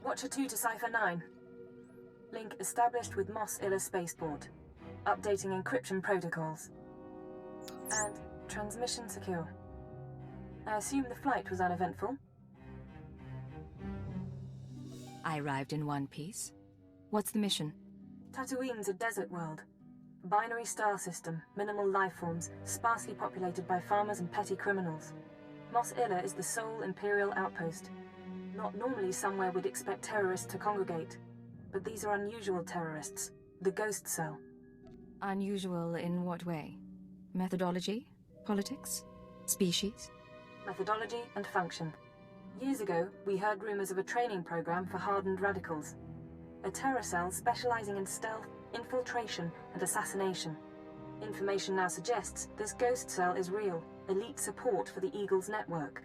Watcher 2 to Cipher 9. Link established with Mos Illa Spaceport. Updating encryption protocols. And transmission secure. I assume the flight was uneventful? I arrived in one piece. What's the mission? Tatooine's a desert world. Binary star system, minimal life forms, sparsely populated by farmers and petty criminals. Mos Illa is the sole Imperial outpost. Not normally somewhere we'd expect terrorists to congregate. But these are unusual terrorists. The Ghost Cell. Unusual in what way? Methodology? Politics? Species? Methodology and function. Years ago, we heard rumors of a training program for hardened radicals. A terror cell specializing in stealth, infiltration, and assassination. Information now suggests this Ghost Cell is real, elite support for the Eagles network.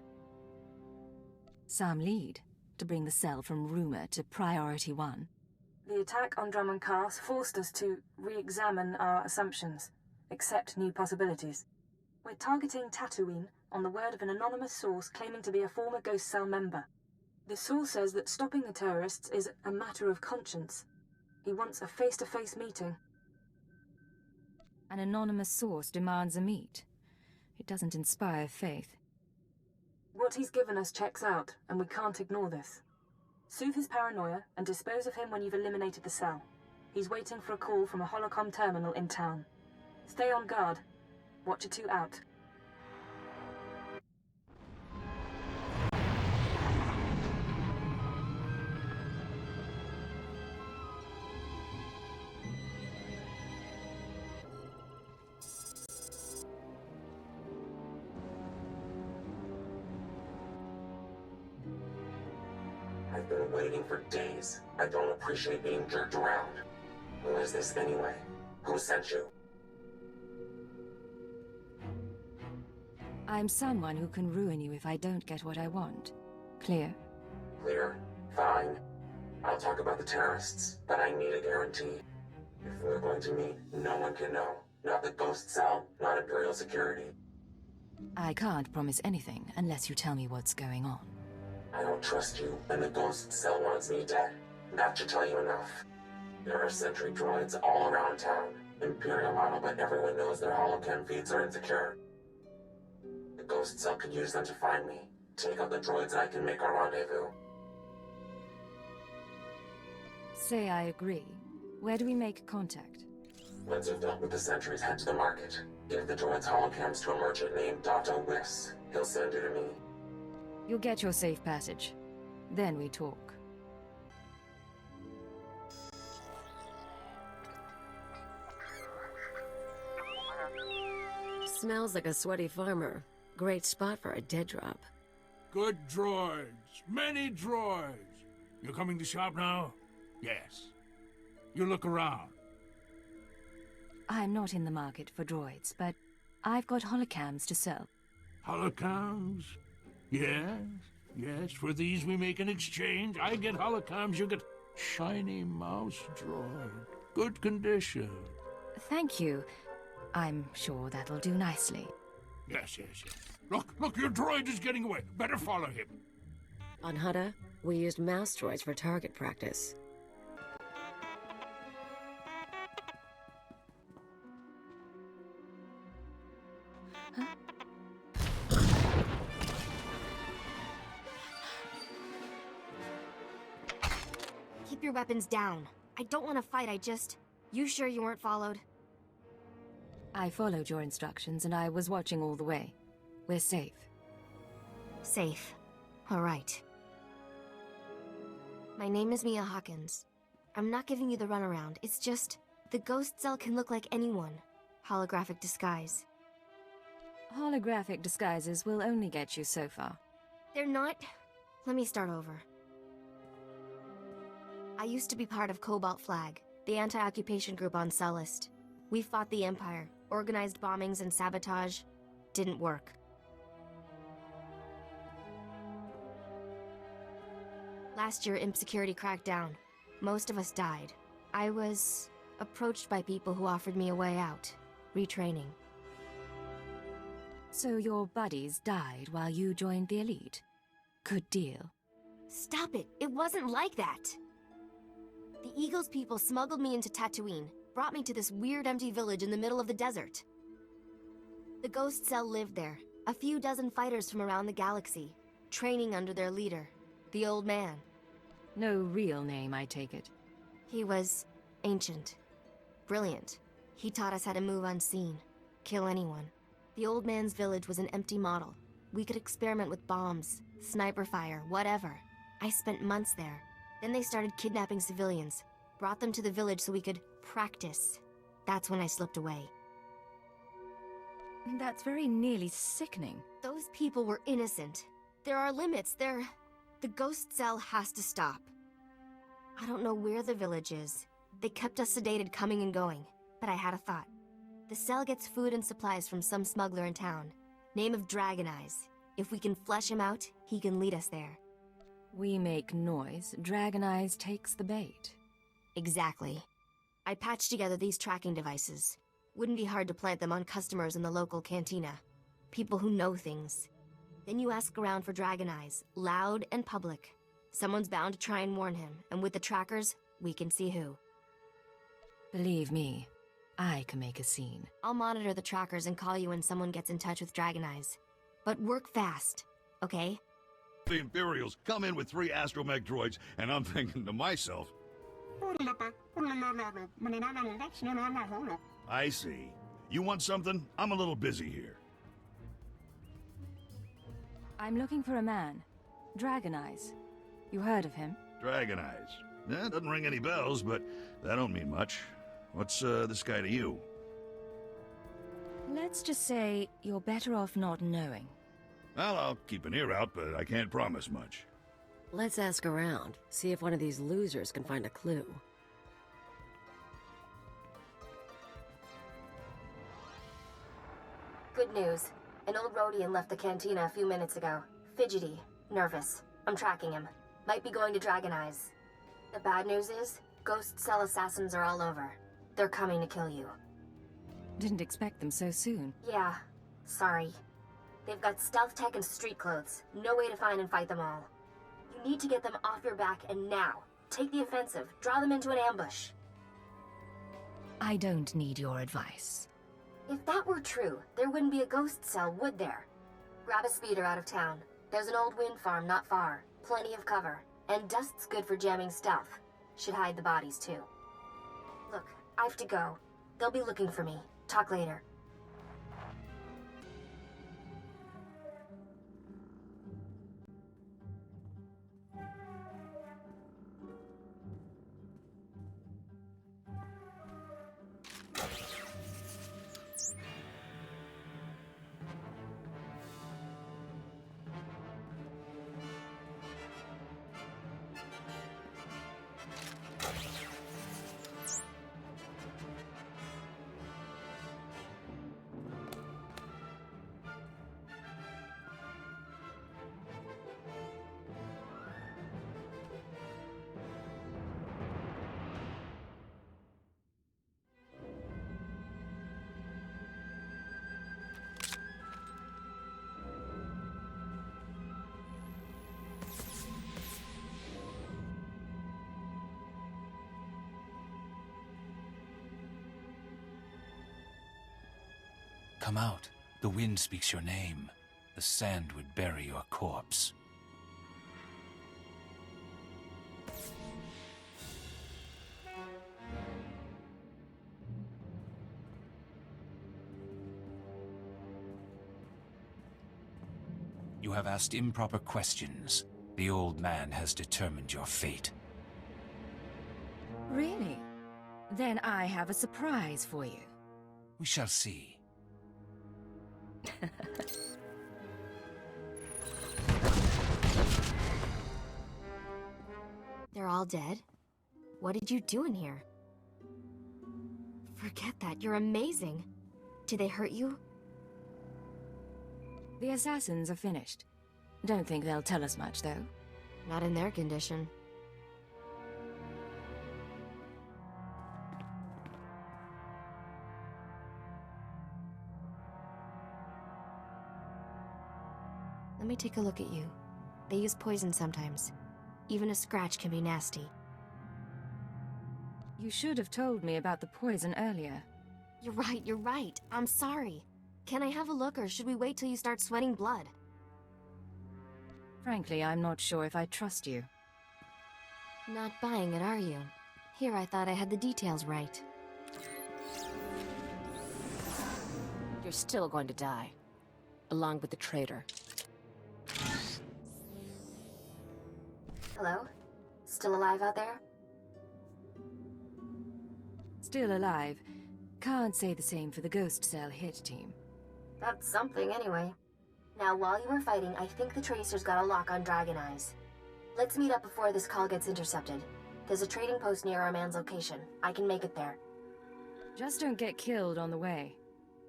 Some lead to bring the cell from rumor to priority one. The attack on Drummond Cars forced us to re-examine our assumptions, accept new possibilities. We're targeting Tatooine on the word of an anonymous source claiming to be a former Ghost Cell member. The source says that stopping the terrorists is a matter of conscience. He wants a face-to-face meeting. An anonymous source demands a meet. It doesn't inspire faith. What he's given us checks out, and we can't ignore this. Soothe his paranoia and dispose of him when you've eliminated the cell. He's waiting for a call from a holocom terminal in town. Stay on guard. Watcher 2 out. I've been waiting for days. I don't appreciate being jerked around. Who is this anyway? Who sent you? I'm someone who can ruin you if I don't get what I want. Clear? Clear? Fine. I'll talk about the terrorists, but I need a guarantee. If we're going to meet, no one can know. Not the Ghost Cell, not Imperial security. I can't promise anything unless you tell me what's going on. I don't trust you, and the Ghost Cell wants me dead. That should tell you enough. There are sentry droids all around town. Imperial model, but everyone knows their holocam feeds are insecure. The Ghost Cell could use them to find me. Take out the droids and I can make our rendezvous. Say I agree. Where do we make contact? Once you've dealt with the sentries, head to the market. Give the droids holocams to a merchant named Dr. Wiss. He'll send you to me. You'll get your safe passage. Then we talk. Smells like a sweaty farmer. Great spot for a dead drop. Good droids. Many droids. You coming to shop now? Yes. You look around. I'm not in the market for droids, but I've got holocams to sell. Holocams? Yes. Yes, for these we make an exchange. I get holocams, you get shiny mouse droid. Good condition. Thank you. I'm sure that'll do nicely. Yes. Look, your droid is getting away. Better follow him. On Hutta, we used mouse droids for target practice. Keep your weapons down. I don't want to fight, You sure you weren't followed? I followed your instructions and I was watching all the way. We're safe. Safe. All right. My name is Mia Hawkins. I'm not giving you the runaround. It's just, the Ghost Cell can look like anyone. Holographic disguise. Holographic disguises will only get you so far. They're not... Let me start over. I used to be part of Cobalt Flag, the anti-occupation group on Sullust. We fought the Empire, organized bombings and sabotage. Didn't work. Last year, Imp Security cracked down. Most of us died. I was approached by people who offered me a way out. Retraining. So your buddies died while you joined the elite? Good deal. Stop it. It wasn't like that. The Eagles people smuggled me into Tatooine, brought me to this weird empty village in the middle of the desert. The Ghost Cell lived there, a few dozen fighters from around the galaxy, training under their leader, the Old Man. No real name, I take it. He was ancient. Brilliant. He taught us how to move unseen, kill anyone. The Old Man's village was an empty model. We could experiment with bombs, sniper fire, whatever. I spent months there. Then they started kidnapping civilians, brought them to the village so we could practice. That's when I slipped away. That's very nearly sickening. Those people were innocent. There are limits. The Ghost Cell has to stop. I don't know where the village is. They kept us sedated coming and going, but I had a thought. The cell gets food and supplies from some smuggler in town. Name of Dragon Eyes. If we can flesh him out, he can lead us there. We make noise, Dragon Eyes takes the bait. Exactly. I patched together these tracking devices. Wouldn't be hard to plant them on customers in the local cantina. People who know things. Then you ask around for Dragon Eyes, loud and public. Someone's bound to try and warn him, and with the trackers, we can see who. Believe me, I can make a scene. I'll monitor the trackers and call you when someone gets in touch with Dragon Eyes. But work fast, okay? The Imperials come in with 3 astromech droids, and I'm thinking to myself, I see. You want something? I'm a little busy here. I'm looking for a man. Dragon Eyes. You heard of him? Dragon Eyes. Doesn't ring any bells, but that don't mean much. What's this guy to you? Let's just say you're better off not knowing. Well, I'll keep an ear out, but I can't promise much. Let's ask around, see if one of these losers can find a clue. Good news. An old Rhodian left the cantina a few minutes ago. Fidgety. Nervous. I'm tracking him. Might be going to Dragon Eyes. The bad news is, Ghost Cell assassins are all over. They're coming to kill you. Didn't expect them so soon. Yeah. Sorry. They've got stealth tech and street clothes. No way to find and fight them all. You need to get them off your back, and now. Take the offensive. Draw them into an ambush. I don't need your advice. If that were true, there wouldn't be a Ghost Cell, would there? Grab a speeder out of town. There's an old wind farm not far. Plenty of cover. And dust's good for jamming stealth. Should hide the bodies, too. Look, I have to go. They'll be looking for me. Talk later. Come out. The wind speaks your name. The sand would bury your corpse. You have asked improper questions. The old man has determined your fate. Really? Then I have a surprise for you. We shall see. They're all dead? What did you do in here? Forget that, you're amazing. Did they hurt you? The assassins are finished. Don't think they'll tell us much, though. Not in their condition. Let me take a look at you. They use poison sometimes. Even a scratch can be nasty. You should have told me about the poison earlier. You're right. I'm sorry. Can I have a look, or should we wait till you start sweating blood? Frankly, I'm not sure if I trust you. Not buying it, are you? Here, I thought I had the details right. You're still going to die. Along with the traitor. Hello? Still alive out there? Still alive. Can't say the same for the Ghost Cell hit team. That's something, anyway. Now, while you were fighting, I think the Tracer's got a lock on Dragon Eyes. Let's meet up before this call gets intercepted. There's a trading post near our man's location. I can make it there. Just don't get killed on the way.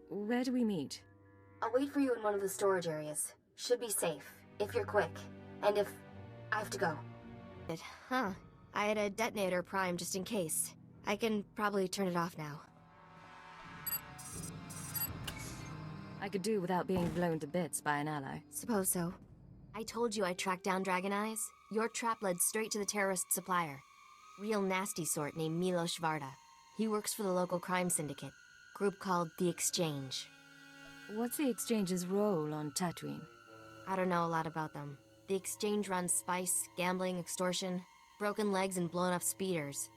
Where do we meet? I'll wait for you in one of the storage areas. Should be safe, if you're quick. And if... I have to go. Huh. I had a detonator primed just in case. I can probably turn it off now. I could do without being blown to bits by an ally. Suppose so. I told you I tracked down Dragon Eyes. Your trap led straight to the terrorist supplier. Real nasty sort named Milos Varda. He works for the local crime syndicate. Group called The Exchange. What's the Exchange's role on Tatooine? I don't know a lot about them. The Exchange runs spice, gambling, extortion, broken legs, and blown up speeders.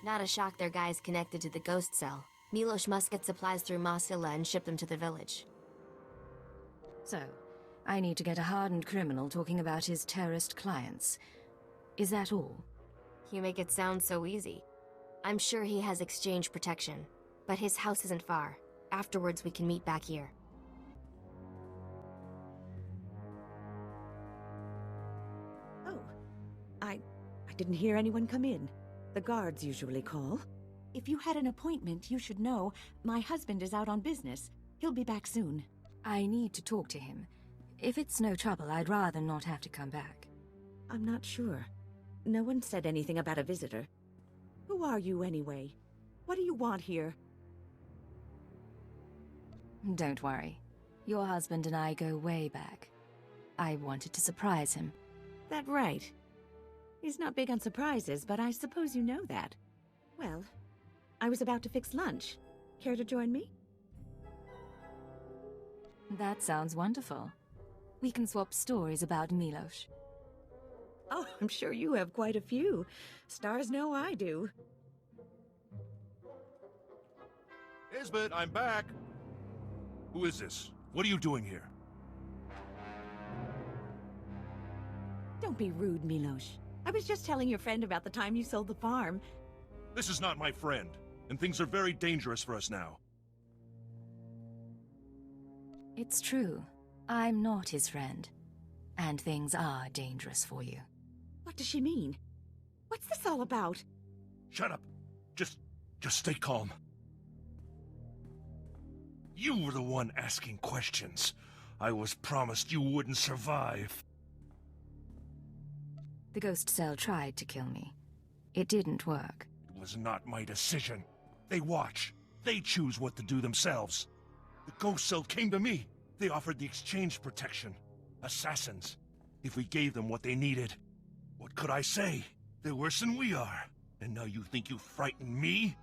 Not a shock their guys connected to the Ghost Cell. Milos must get supplies through Masilla and ship them to the village. So, I need to get a hardened criminal talking about his terrorist clients. Is that all? You make it sound so easy. I'm sure he has Exchange protection, but his house isn't far. Afterwards, we can meet back here. Oh, I didn't hear anyone come in. The guards usually call. If you had an appointment, you should know. My husband is out on business. He'll be back soon. I need to talk to him. If it's no trouble, I'd rather not have to come back. I'm not sure. No one said anything about a visitor. Who are you, anyway? What do you want here? Don't worry. Your husband and I go way back. I wanted to surprise him. That right. He's not big on surprises, but I suppose you know that. Well, I was about to fix lunch. Care to join me? That sounds wonderful. We can swap stories about Milos. Oh, I'm sure you have quite a few. Stars know I do. Isbeth, I'm back. Who is this? What are you doing here? Don't be rude, Milos. I was just telling your friend about the time you sold the farm. This is not my friend, and things are very dangerous for us now. It's true. I'm not his friend. And things are dangerous for you. What does she mean? What's this all about? Shut up. Just stay calm. You were the one asking questions. I was promised you wouldn't survive. The Ghost Cell tried to kill me. It didn't work. It was not my decision. They watch. They choose what to do themselves. The Ghost Cell came to me. They offered the Exchange protection. Assassins. If we gave them what they needed, what could I say? They're worse than we are. And now you think you frighten me?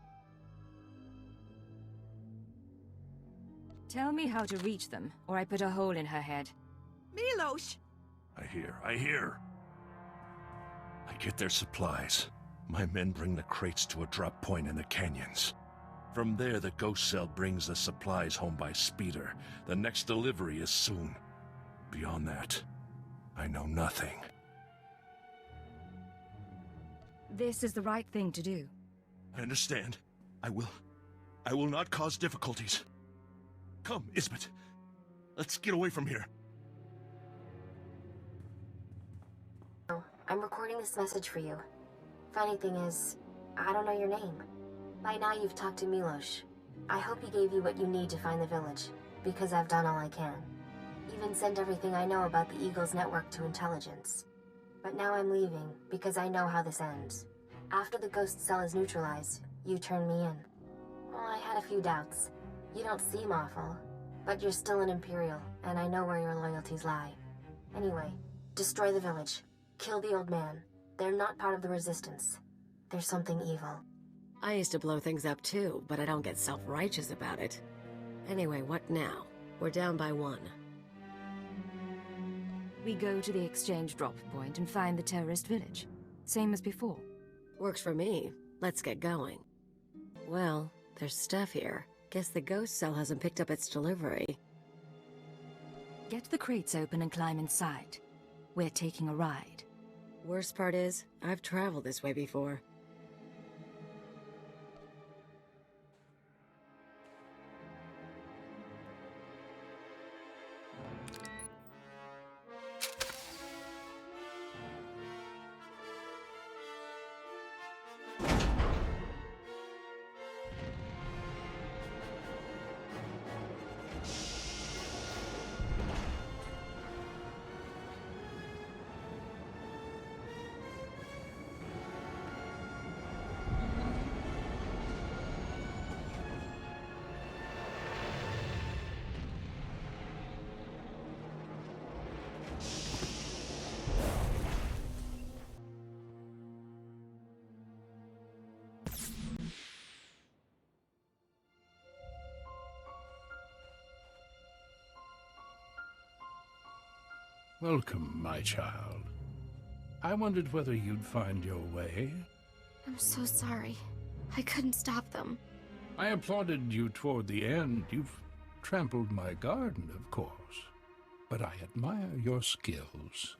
Tell me how to reach them, or I put a hole in her head. Milos! I hear. I get their supplies. My men bring the crates to a drop point in the canyons. From there, the Ghost Cell brings the supplies home by speeder. The next delivery is soon. Beyond that, I know nothing. This is the right thing to do. I understand. I will not cause difficulties. Come, Isbeth. Let's get away from here. I'm recording this message for you. Funny thing is, I don't know your name. By now you've talked to Milos. I hope he gave you what you need to find the village, because I've done all I can. Even sent everything I know about the Eagle's network to intelligence. But now I'm leaving, because I know how this ends. After the Ghost Cell is neutralized, you turn me in. Well, I had a few doubts. You don't seem awful, but you're still an Imperial, and I know where your loyalties lie. Anyway, destroy the village. Kill the old man. They're not part of the Resistance. There's something evil. I used to blow things up too, but I don't get self-righteous about it. Anyway, what now? We're down by 1. We go to the exchange drop point and find the terrorist village. Same as before. Works for me. Let's get going. Well, there's stuff here. Guess the ghost cell hasn't picked up its delivery. Get the crates open and climb inside. We're taking a ride. Worst part is, I've traveled this way before. Welcome, my child. I wondered whether you'd find your way. I'm so sorry. I couldn't stop them. I applauded you toward the end. You've trampled my garden, of course. But I admire your skills.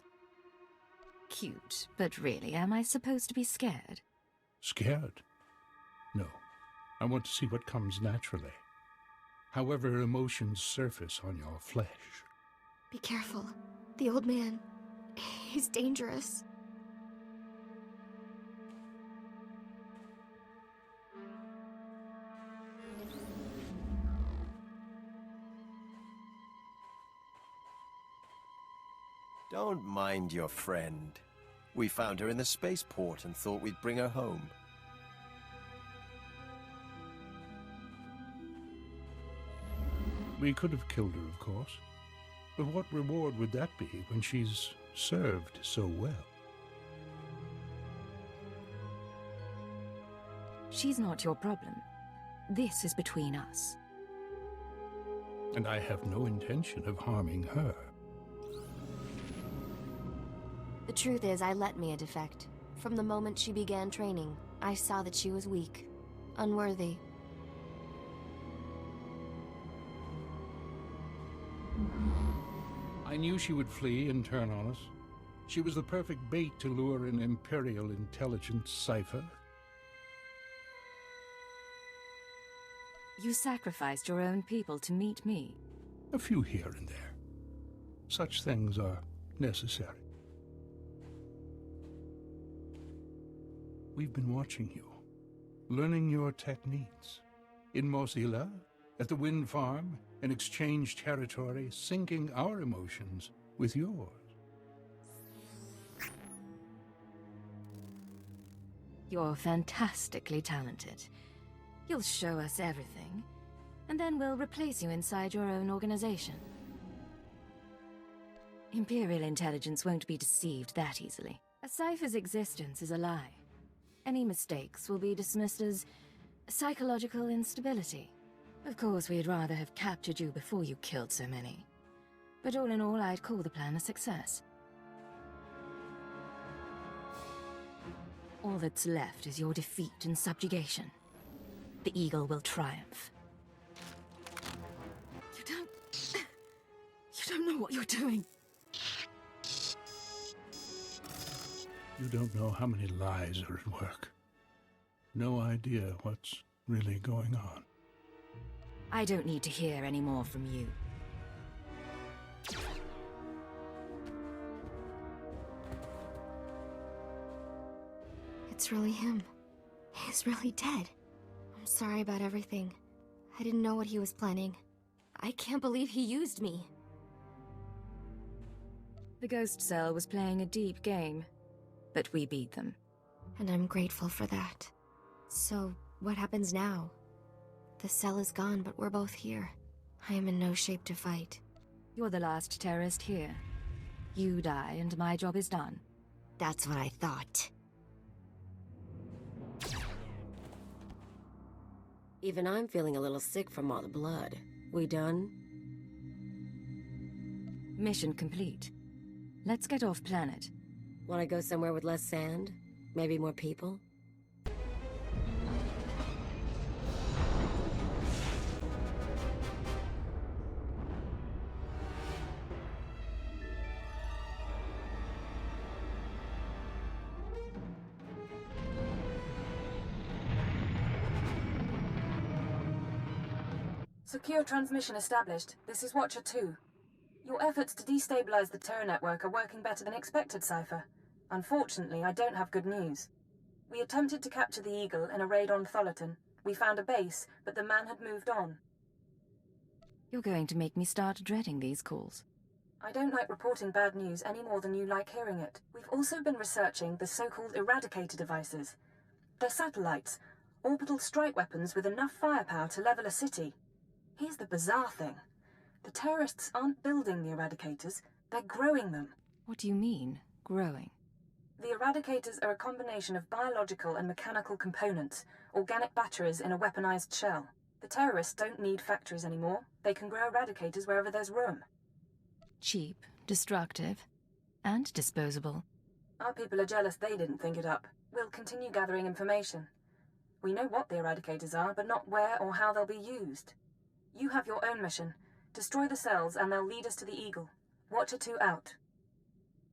Cute, but really, am I supposed to be scared? Scared? No. I want to see what comes naturally. However emotions surface on your flesh. Be careful. The old man, he's dangerous. Don't mind your friend. We found her in the spaceport and thought we'd bring her home. We could have killed her, of course. But what reward would that be when she's served so well? She's not your problem. This is between us. And I have no intention of harming her. The truth is, I let Mia defect. From the moment she began training, I saw that she was weak, unworthy. I knew she would flee and turn on us. She was the perfect bait to lure an Imperial intelligence cipher. You sacrificed your own people to meet me. A few here and there. Such things are necessary. We've been watching you, learning your techniques. In Mosila, at the wind farm, in exchange territory, syncing our emotions with yours. You're fantastically talented. You'll show us everything, and then we'll replace you inside your own organization. Imperial intelligence won't be deceived that easily. A cipher's existence is a lie. Any mistakes will be dismissed as psychological instability. Of course, we'd rather have captured you before you killed so many. But all in all, I'd call the plan a success. All that's left is your defeat and subjugation. The Eagle will triumph. You don't know what you're doing. You don't know how many lies are at work. No idea what's really going on. I don't need to hear any more from you. It's really him. He's really dead. I'm sorry about everything. I didn't know what he was planning. I can't believe he used me. The Ghost Cell was playing a deep game, but we beat them. And I'm grateful for that. So, what happens now? The cell is gone, but we're both here. I am in no shape to fight. You're the last terrorist here. You die, and my job is done. That's what I thought. Even I'm feeling a little sick from all the blood. We done? Mission complete. Let's get off planet. Want to go somewhere with less sand? Maybe more people? Secure transmission established. This is Watcher 2. Your efforts to destabilize the terror network are working better than expected, Cypher. Unfortunately, I don't have good news. We attempted to capture the Eagle in a raid on Tholiton. We found a base, but the man had moved on. You're going to make me start dreading these calls. I don't like reporting bad news any more than you like hearing it. We've also been researching the so-called Eradicator devices. They're satellites, orbital strike weapons with enough firepower to level a city. Here's the bizarre thing. The terrorists aren't building the Eradicators, they're growing them. What do you mean, growing? The Eradicators are a combination of biological and mechanical components, organic batteries in a weaponized shell. The terrorists don't need factories anymore. They can grow Eradicators wherever there's room. Cheap, destructive, and disposable. Our people are jealous they didn't think it up. We'll continue gathering information. We know what the Eradicators are, but not where or how they'll be used. You have your own mission. Destroy the cells and they'll lead us to the Eagle. Watcher 2 out.